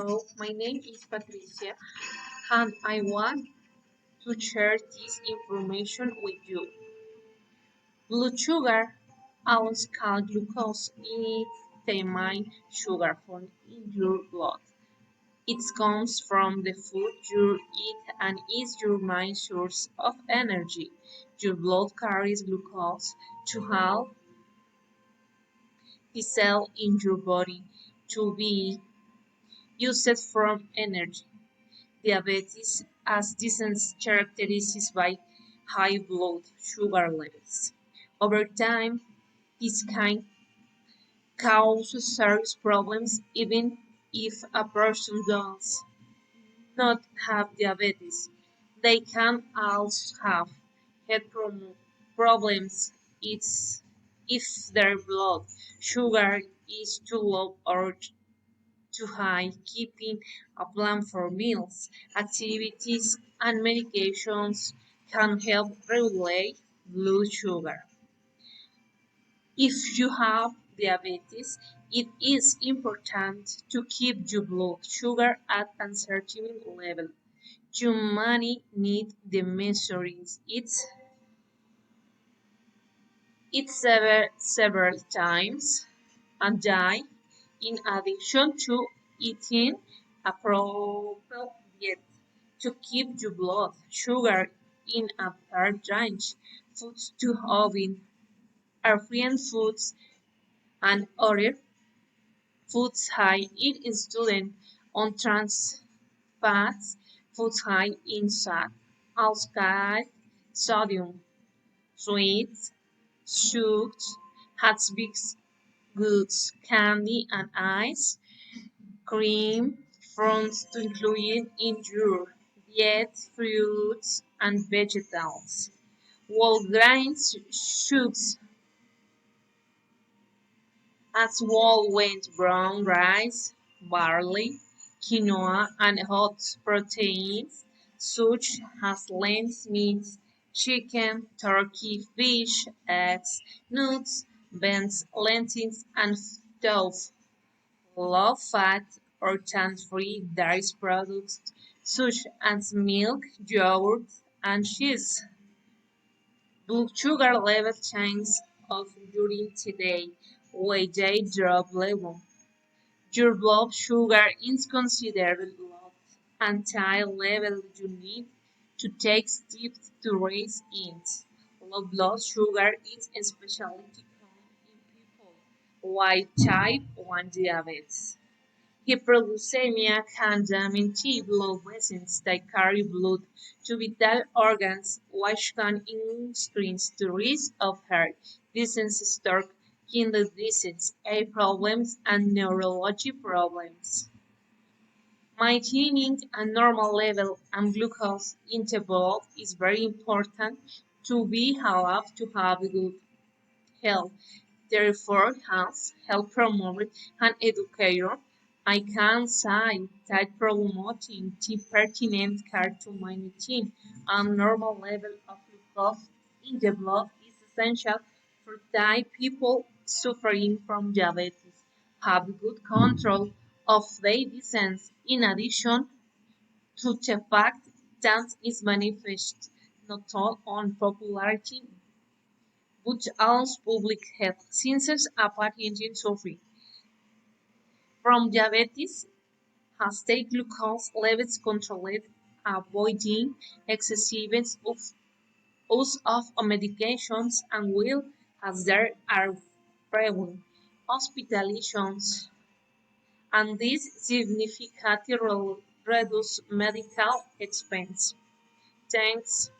Hello, my name is Patricia, and I want to share this information with you. Blood sugar, also called glucose, is the main sugar found in your blood. It comes from the food you eat and is your main source of energy. Your blood carries glucose to help the cell in your body to be used for energy. Diabetes, as disease characterized by high blood sugar levels. Over time, this can cause serious problems even if a person does not have diabetes. They can also have problems it's if their blood sugar is too low or too high, keeping a plan for meals, activities, and medications can help regulate blood sugar. If you have diabetes, it is important to keep your blood sugar at a certain level. You may need the measuring it several times a day in addition to eating a proper diet to keep your blood sugar in a fair range. Foods to oven are fresh foods and other foods high in student on trans fats, foods high in fat, alkaline, sodium, sweets, sugars, hot baked goods, candy and ice cream, fruits to include in your diet, fruits and vegetables. Whole grains, sugars, as whole wheat, brown rice, barley, quinoa, and hot proteins such as lambs, meat, chicken, turkey, fish, eggs, nuts, beans, lentils, and tofu. Low-fat or tan-free dairy products such as milk, yogurt, and cheese. Blood sugar level changes of during the day when they drop level. Your blood sugar is considered low until level you need to take steps to raise it. Low blood sugar is especially common in people with type 1 diabetes. Hyperglycemia can damage blood vessels that carry blood to vital organs, which can increase the risk of heart disease, stroke, kidney disease, eye problems, and neurology problems. Maintaining a normal level of glucose in the blood is very important to be allowed to have good health. Therefore, as health promoter and educator, I can say that promoting the pertinent care to maintain a normal level of glucose in the blood is essential for that people suffering from diabetes have good control of their disease. In addition to the fact that it manifests not only on popularity but also public health, since a patient suffering from diabetes has their glucose levels controlled, avoiding excessive use of medications, and will, as there are frequent hospitalizations, and this significantly reduce medical expense. Thanks.